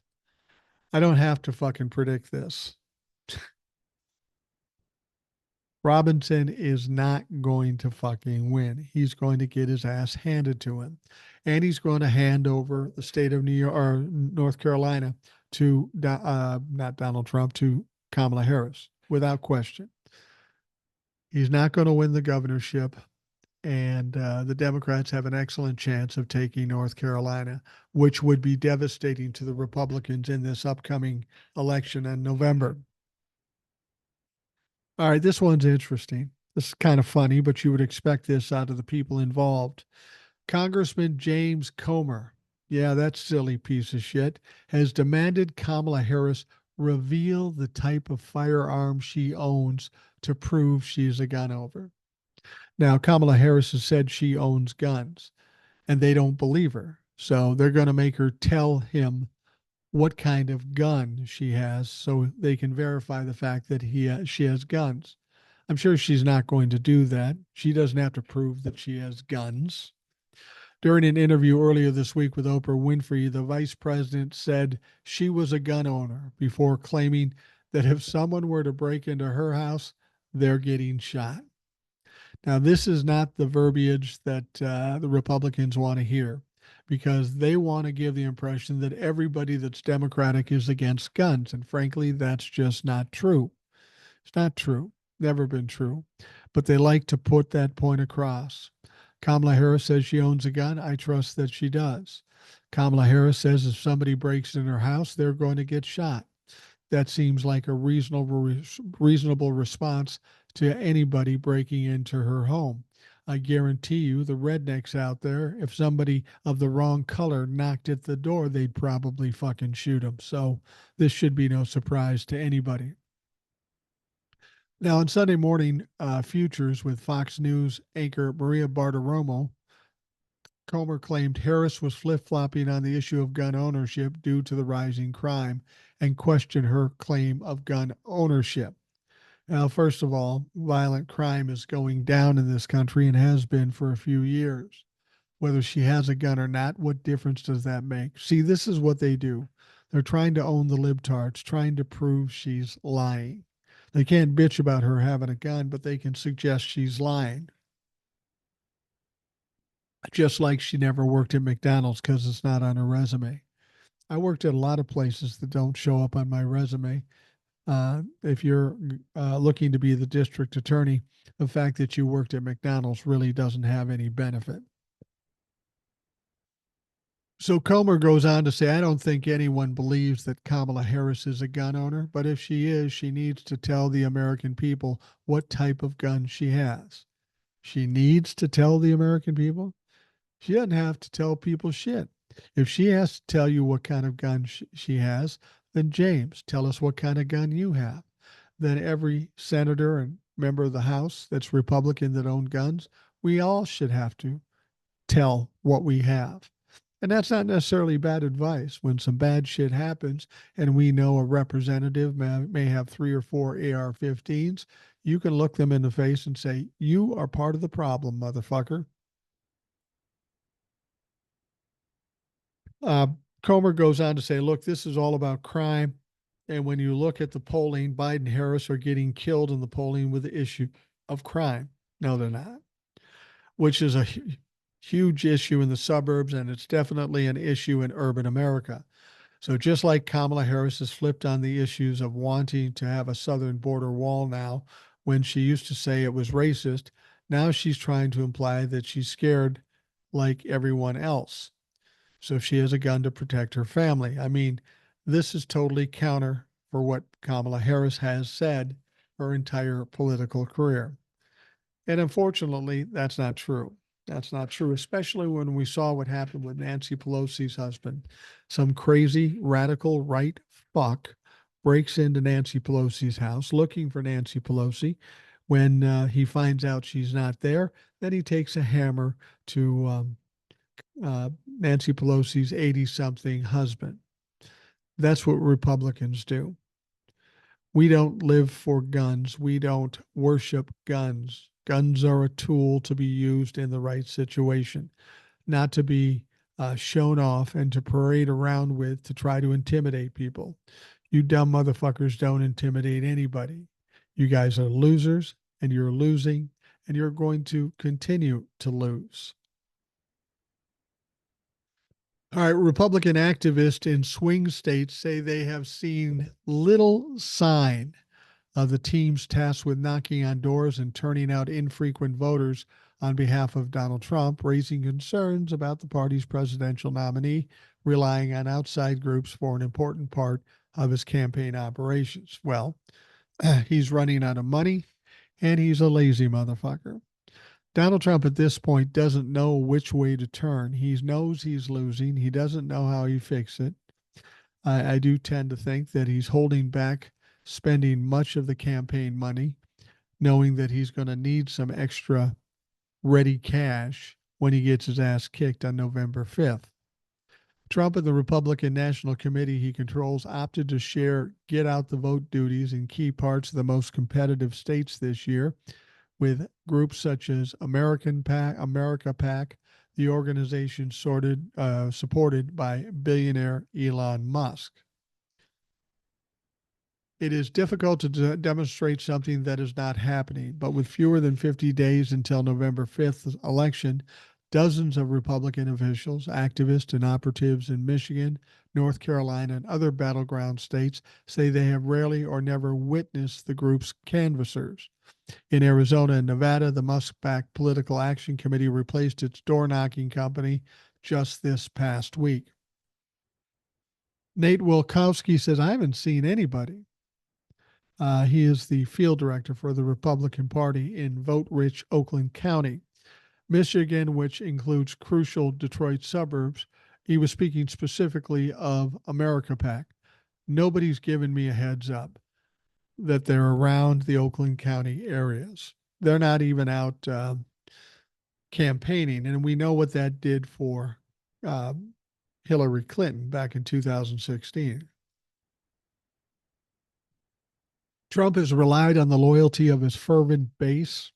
I don't have to fucking predict this. Robinson is not going to fucking win. He's going to get his ass handed to him. And he's going to hand over the state of New York or North Carolina to not Donald Trump, to Kamala Harris, without question. He's not going to win the governorship, and the Democrats have an excellent chance of taking North Carolina, which would be devastating to the Republicans in this upcoming election in November. All right, this one's interesting. This is kind of funny, but you would expect this out of the people involved. Congressman James Comer, yeah, that silly piece of shit, has demanded Kamala Harris reveal the type of firearm she owns to prove she's a gun owner. Now, Kamala Harris has said she owns guns, and they don't believe her. So they're going to make her tell him what kind of gun she has so they can verify the fact that she has guns. I'm sure she's not going to do that. She doesn't have to prove that she has guns. During an interview earlier this week with Oprah Winfrey, the vice president said she was a gun owner before claiming that if someone were to break into her house, they're getting shot. Now, this is not the verbiage that the Republicans want to hear, because they want to give the impression that everybody that's Democratic is against guns. And frankly, that's just not true. It's not true. Never been true. But they like to put that point across. Kamala Harris says she owns a gun. I trust that she does. Kamala Harris says if somebody breaks in her house, they're going to get shot. That seems like a reasonable response to anybody breaking into her home. I guarantee you, the rednecks out there, if somebody of the wrong color knocked at the door, they'd probably fucking shoot them. So this should be no surprise to anybody. Now, on Sunday morning futures with Fox News anchor Maria Bartiromo, Comer claimed Harris was flip-flopping on the issue of gun ownership due to the rising crime and questioned her claim of gun ownership. Now, first of all, violent crime is going down in this country and has been for a few years. Whether she has a gun or not, what difference does that make? See, this is what they do. They're trying to own the libtards, trying to prove she's lying. They can't bitch about her having a gun, but they can suggest she's lying. Just like she never worked at McDonald's because it's not on her resume. I worked at a lot of places that don't show up on my resume. If you're looking to be the district attorney, the fact that you worked at McDonald's really doesn't have any benefit. So Comer goes on to say, I don't think anyone believes that Kamala Harris is a gun owner, but if she is, she needs to tell the American people what type of gun she has. She needs to tell the American people? She doesn't have to tell people shit. If she has to tell you what kind of gun she has, then James, tell us what kind of gun you have. Then every senator and member of the House that's Republican that own guns, we all should have to tell what we have. And that's not necessarily bad advice. When some bad shit happens and we know a representative may have 3 or 4 AR-15s, you can look them in the face and say, you are part of the problem, motherfucker. Comer goes on to say, look, this is all about crime. And when you look at the polling, Biden and Harris are getting killed in the polling with the issue of crime. No, they're not, which is a huge issue in the suburbs, and it's definitely an issue in urban America. So just like Kamala Harris has flipped on the issues of wanting to have a southern border wall now, when she used to say it was racist, now she's trying to imply that she's scared like everyone else. So she has a gun to protect her family. I mean, this is totally counter for what Kamala Harris has said her entire political career. And unfortunately, that's not true. That's not true, especially when we saw what happened with Nancy Pelosi's husband. Some crazy radical right fuck breaks into Nancy Pelosi's house looking for Nancy Pelosi. When he finds out she's not there, then he takes a hammer to Nancy Pelosi's 80-something husband. That's what Republicans do. We don't live for guns. We don't worship guns. Guns are a tool to be used in the right situation, not to be shown off and to parade around with to try to intimidate people. You dumb motherfuckers don't intimidate anybody. You guys are losers and you're losing and you're going to continue to lose. All right, Republican activists in swing states say they have seen little sign of the teams tasked with knocking on doors and turning out infrequent voters on behalf of Donald Trump, raising concerns about the party's presidential nominee relying on outside groups for an important part of his campaign operations. Well, he's running out of money and he's a lazy motherfucker. Donald Trump at this point doesn't know which way to turn. He knows he's losing. He doesn't know how he fix it. I do tend to think that he's holding back spending much of the campaign money, knowing that he's going to need some extra ready cash when he gets his ass kicked on November 5th. Trump and the Republican National Committee he controls opted to share get out the vote duties in key parts of the most competitive states this year, with groups such as America PAC, the organization supported by billionaire Elon Musk. It is difficult to demonstrate something that is not happening, but with fewer than 50 days until November 5th election, dozens of Republican officials, activists, and operatives in Michigan, North Carolina, and other battleground states say they have rarely or never witnessed the group's canvassers. In Arizona and Nevada, the Musk-backed Political Action Committee replaced its door-knocking company just this past week. Nate Wilkowski says, I haven't seen anybody. He is the field director for the Republican Party in vote-rich Oakland County, Michigan, which includes crucial Detroit suburbs. He was speaking specifically of America PAC. Nobody's given me a heads up that they're around the Oakland County areas. They're not even out campaigning. And we know what that did for Hillary Clinton back in 2016. Trump has relied on the loyalty of his fervent base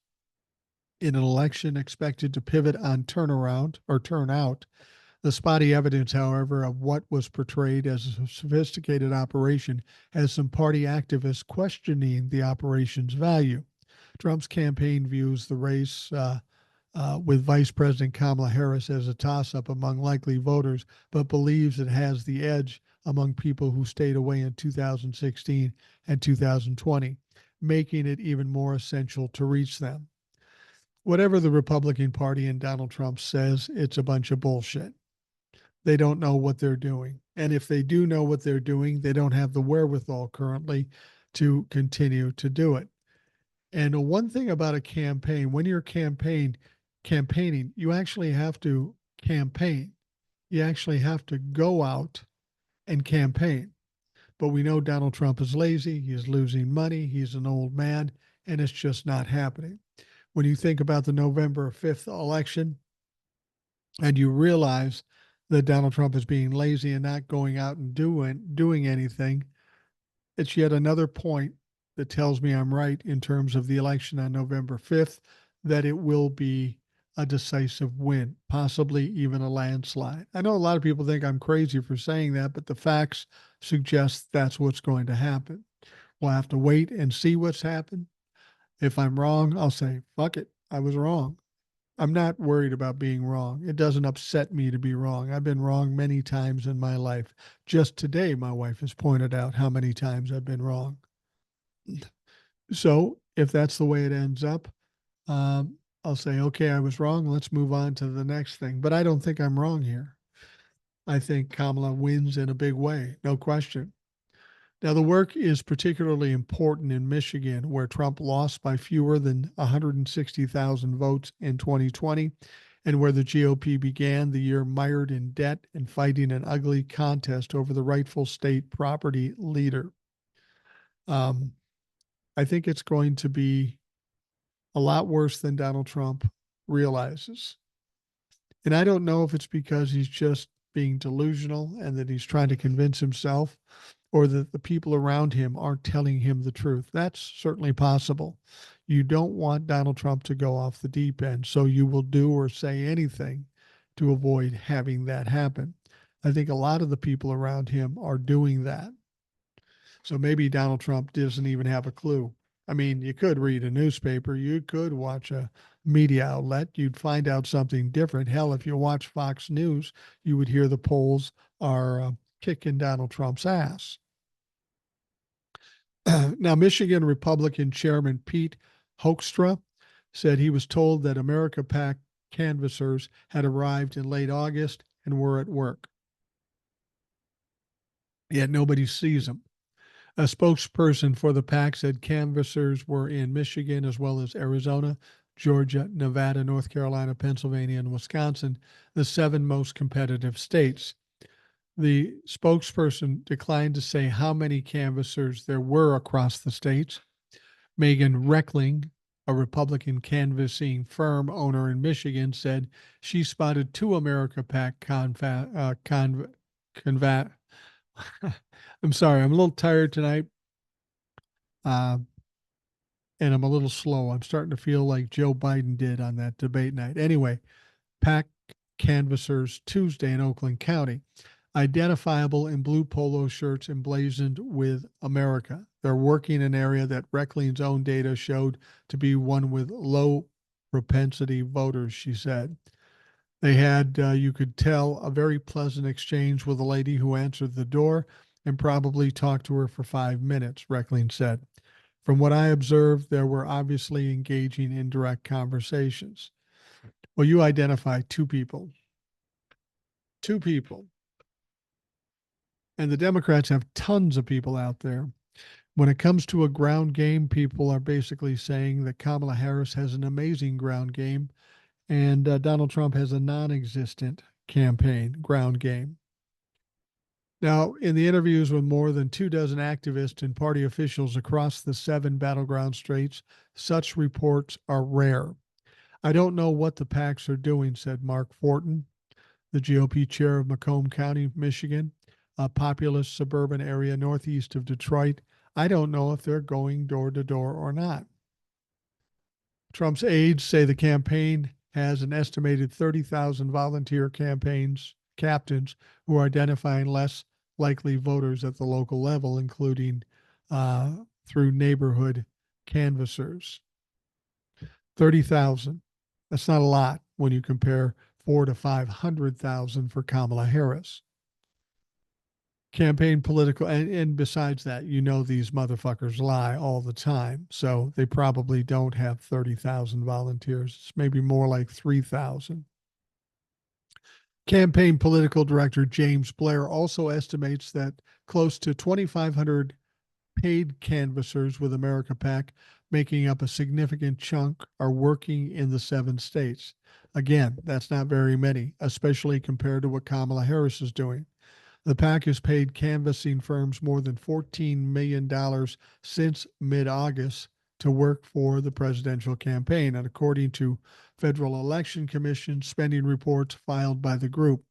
in an election expected to pivot on turnaround or turnout. The spotty evidence, however, of what was portrayed as a sophisticated operation has some party activists questioning the operation's value. Trump's campaign views the race with Vice President Kamala Harris as a toss-up among likely voters, but believes it has the edge among people who stayed away in 2016 and 2020, making it even more essential to reach them. Whatever the Republican Party and Donald Trump says, it's a bunch of bullshit. They don't know what they're doing. And if they do know what they're doing, they don't have the wherewithal currently to continue to do it. And one thing about a campaign, when you're campaigning, you actually have to campaign. You actually have to go out and campaign. But we know Donald Trump is lazy. He's losing money. He's an old man, and it's just not happening. When you think about the November 5th election and you realize that Donald Trump is being lazy and not going out and doing anything, it's yet another point that tells me I'm right in terms of the election on November 5th, that it will be a decisive win, possibly even a landslide. I know a lot of people think I'm crazy for saying that, but the facts suggest that's what's going to happen. We'll have to wait and see what's happened. If I'm wrong, I'll say, fuck it, I was wrong. I'm not worried about being wrong. It doesn't upset me to be wrong. I've been wrong many times in my life. Just today, my wife has pointed out how many times I've been wrong. So if that's the way it ends up, I'll say, okay, I was wrong. Let's move on to the next thing. But I don't think I'm wrong here. I think Kamala wins in a big way, no question. Now, the work is particularly important in Michigan, where Trump lost by fewer than 160,000 votes in 2020, and where the GOP began the year mired in debt and fighting an ugly contest over the rightful state property leader. Um, I think it's going to be a lot worse than Donald Trump realizes. And I don't know if it's because he's just being delusional and that he's trying to convince himself, or that the people around him aren't telling him the truth. That's certainly possible. You don't want Donald Trump to go off the deep end, so you will do or say anything to avoid having that happen. I think a lot of the people around him are doing that. So maybe Donald Trump doesn't even have a clue. I mean, you could read a newspaper, you could watch a media outlet, you'd find out something different. Hell, if you watch Fox News, you would hear the polls are kicking Donald Trump's ass. Now, Michigan Republican Chairman Pete Hoekstra said he was told that America PAC canvassers had arrived in late August and were at work, yet nobody sees them. A spokesperson for the PAC said canvassers were in Michigan as well as Arizona, Georgia, Nevada, North Carolina, Pennsylvania, and Wisconsin, the 7 most competitive states. The spokesperson declined to say how many canvassers there were across the states. Megan Reckling, a Republican canvassing firm owner in Michigan, said she spotted 2 America PAC I'm sorry, I'm a little tired tonight, uh, and I'm a little slow. I'm starting to feel like Joe Biden did on that debate night. Anyway, PAC canvassers Tuesday in Oakland County, identifiable in blue polo shirts emblazoned with America. They're working an area that Reckling's own data showed to be one with low propensity voters, she said. They had, you could tell, a very pleasant exchange with a lady who answered the door and probably talked to her for 5 minutes, Reckling said. From what I observed, there were obviously engaging in direct conversations. Well, you identify 2 people. 2 people. And the Democrats have tons of people out there. When it comes to a ground game, people are basically saying that Kamala Harris has an amazing ground game and Donald Trump has a non existent campaign ground game. Now, in the interviews with more than 24 activists and party officials across the 7 battleground states, such reports are rare. I don't know what the PACs are doing, said Mark Fortin, the GOP chair of Macomb County, Michigan, a populous suburban area northeast of Detroit. I don't know if they're going door to door or not. Trump's aides say the campaign has an estimated 30,000 volunteer captains who are identifying less likely voters at the local level, including through neighborhood canvassers. 30,000. That's not a lot when you compare 400,000 to 500,000 for Kamala Harris. Campaign political, and besides that, these motherfuckers lie all the time. So they probably don't have 30,000 volunteers. It's maybe more like 3,000. Campaign political director James Blair also estimates that close to 2,500 paid canvassers with America PAC, making up a significant chunk, are working in the 7 states. Again, that's not very many, especially compared to what Kamala Harris is doing. The PAC has paid canvassing firms more than $14 million since mid-August to work for the presidential campaign, and according to Federal Election Commission spending reports filed by the group.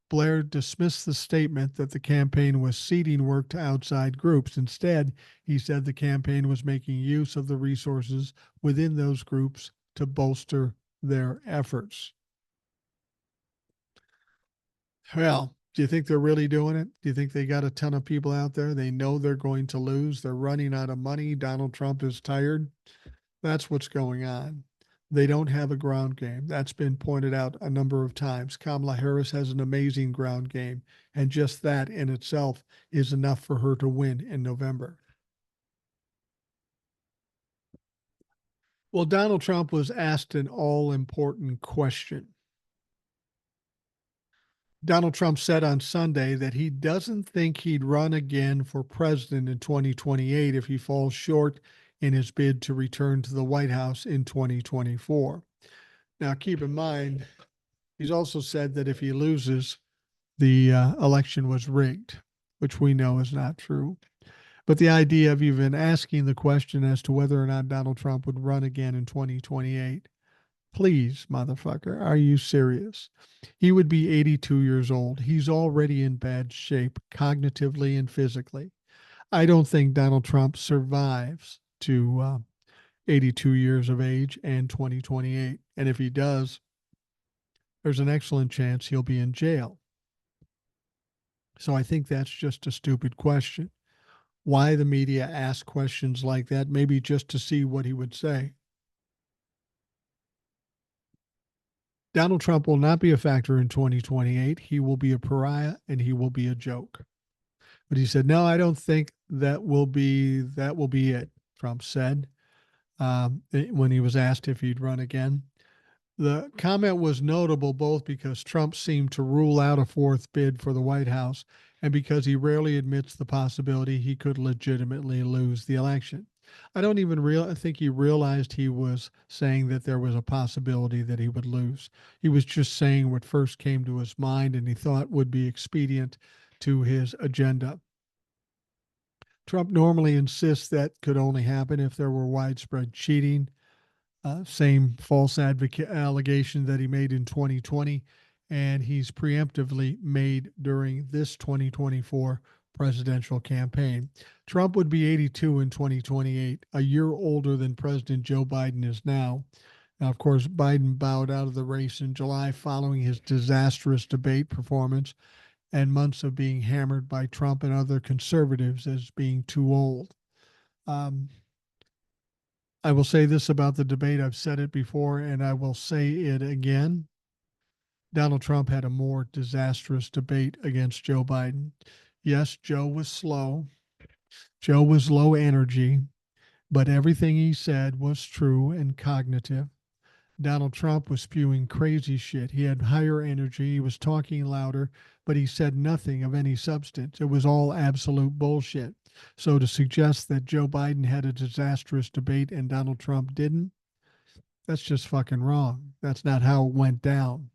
Blair dismissed the statement that the campaign was ceding work to outside groups. Instead, he said the campaign was making use of the resources within those groups to bolster their efforts. Well, do you think they're really doing it? Do you think they got a ton of people out there? They know they're going to lose. They're running out of money. Donald Trump is tired. That's what's going on. They don't have a ground game. That's been pointed out a number of times. Kamala Harris has an amazing ground game, and just that in itself is enough for her to win in November. Well, Donald Trump was asked an all-important question. Donald Trump said on Sunday that he doesn't think he'd run again for president in 2028 if he falls short in his bid to return to the White House in 2024. Now, keep in mind, he's also said that if he loses, the election was rigged, which we know is not true. But the idea of even asking the question as to whether or not Donald Trump would run again in 2028, please, motherfucker, are you serious? He would be 82 years old. He's already in bad shape cognitively and physically. I don't think Donald Trump survives to 82 years of age and 2028. And if he does, there's an excellent chance he'll be in jail. So I think that's just a stupid question. Why the media ask questions like that, maybe just to see what he would say. Donald Trump will not be a factor in 2028. He will be a pariah and he will be a joke. But he said, no, I don't think that will be it, Trump said when he was asked if he'd run again. The comment was notable both because Trump seemed to rule out a fourth bid for the White House and because he rarely admits the possibility he could legitimately lose the election. I don't even think he realized he was saying that there was a possibility that he would lose. He was just saying what first came to his mind and he thought would be expedient to his agenda. Trump normally insists that could only happen if there were widespread cheating. Same false advocate allegation that he made in 2020, and he's preemptively made during this 2024 presidential campaign. Trump would be 82 in 2028, a year older than President Joe Biden is now. Now, of course, Biden bowed out of the race in July following his disastrous debate performance and months of being hammered by Trump and other conservatives as being too old. I will say this about the debate. I've said it before, and I will say it again. Donald Trump had a more disastrous debate against Joe Biden. Yes, Joe was slow. Joe was low energy, but everything he said was true and cognitive. Donald Trump was spewing crazy shit. He had higher energy. He was talking louder, but he said nothing of any substance. It was all absolute bullshit. So to suggest that Joe Biden had a disastrous debate and Donald Trump didn't, that's just fucking wrong. That's not how it went down.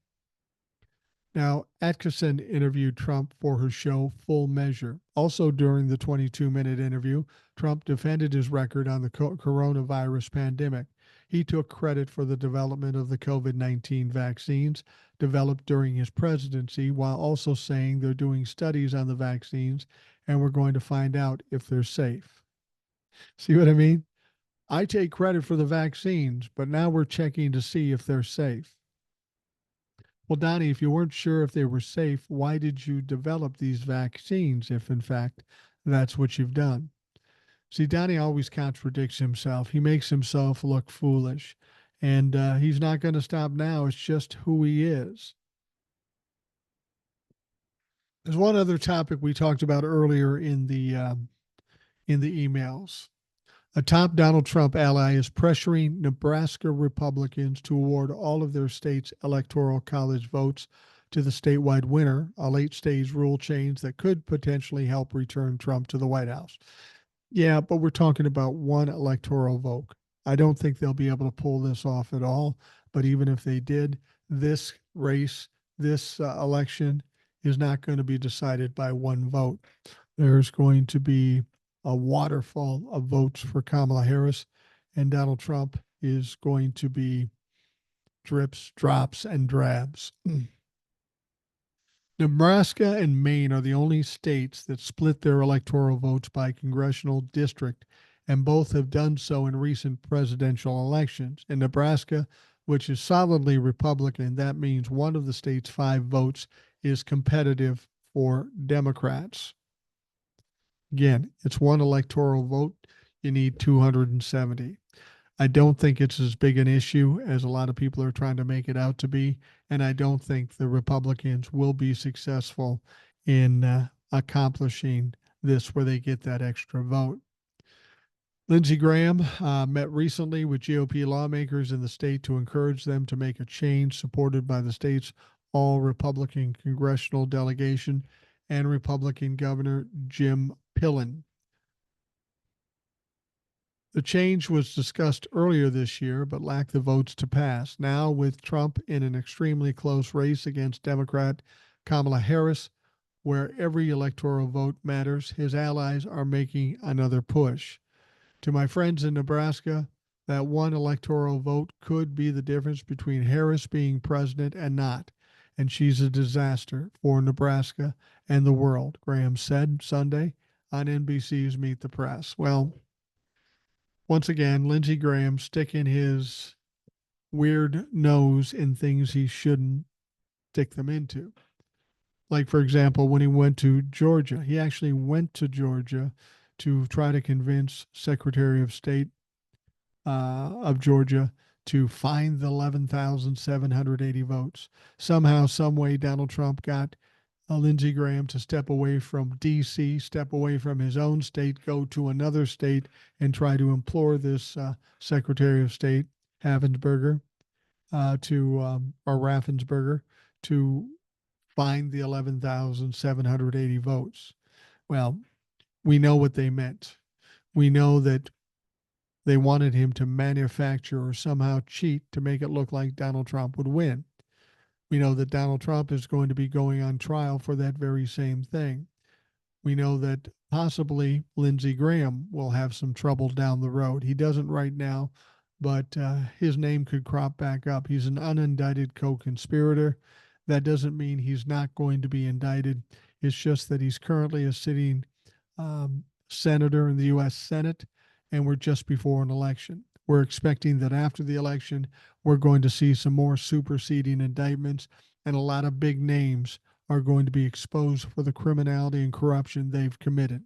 Now, Atkinson interviewed Trump for her show Full Measure. Also, during the 22-minute interview, Trump defended his record on the coronavirus pandemic. He took credit for the development of the COVID-19 vaccines developed during his presidency, while also saying they're doing studies on the vaccines and we're going to find out if they're safe. See what I mean? I take credit for the vaccines, but now we're checking to see if they're safe. Well, Donnie, if you weren't sure if they were safe, why did you develop these vaccines if, in fact, that's what you've done? See, Donnie always contradicts himself. He makes himself look foolish, and he's not going to stop now. It's just who he is. There's one other topic we talked about earlier in the emails. A top Donald Trump ally is pressuring Nebraska Republicans to award all of their state's electoral college votes to the statewide winner, a late-stage rule change that could potentially help return Trump to the White House. Yeah, but we're talking about one electoral vote. I don't think they'll be able to pull this off at all. But even if they did, this race, this election is not going to be decided by one vote. There's going to be a waterfall of votes for Kamala Harris, and Donald Trump is going to be drips, drops, and drabs. Nebraska and Maine are the only states that split their electoral votes by congressional district, and both have done so in recent presidential elections. In Nebraska, which is solidly Republican, that means one of the state's 5 votes is competitive for Democrats. Again, it's one electoral vote. You need 270. I don't think it's as big an issue as a lot of people are trying to make it out to be. And I don't think the Republicans will be successful in accomplishing this where they get that extra vote. Lindsey Graham met recently with GOP lawmakers in the state to encourage them to make a change supported by the state's all-Republican congressional delegation and Republican Governor Jim Pillen. The change was discussed earlier this year, but lacked the votes to pass. Now, with Trump in an extremely close race against Democrat Kamala Harris, where every electoral vote matters, his allies are making another push. To my friends in Nebraska, that one electoral vote could be the difference between Harris being president and not. And she's a disaster for Nebraska and the world, Graham said Sunday on NBC's Meet the Press. Well, once again, Lindsey Graham sticking his weird nose in things he shouldn't stick them into. Like, for example, when he went to Georgia, he actually went to Georgia to try to convince Secretary of State of Georgia to find the 11,780 votes. Somehow, some way, Donald Trump got Lindsey Graham to step away from D.C., step away from his own state, go to another state, and try to implore this Secretary of State, Ravensburger, or Raffensperger, to find the 11,780 votes. Well, we know what they meant. We know that they wanted him to manufacture or somehow cheat to make it look like Donald Trump would win. We know that Donald Trump is going to be going on trial for that very same thing. We know that possibly Lindsey Graham will have some trouble down the road. He doesn't right now, but his name could crop back up. He's an unindicted co-conspirator. That doesn't mean he's not going to be indicted. It's just that he's currently a sitting senator in the U.S. Senate, and we're just before an election. We're expecting that after the election, we're going to see some more superseding indictments, and a lot of big names are going to be exposed for the criminality and corruption they've committed.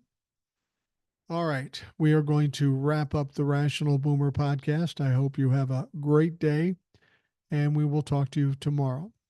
All right, we are going to wrap up the Rational Boomer podcast. I hope you have a great day, and we will talk to you tomorrow.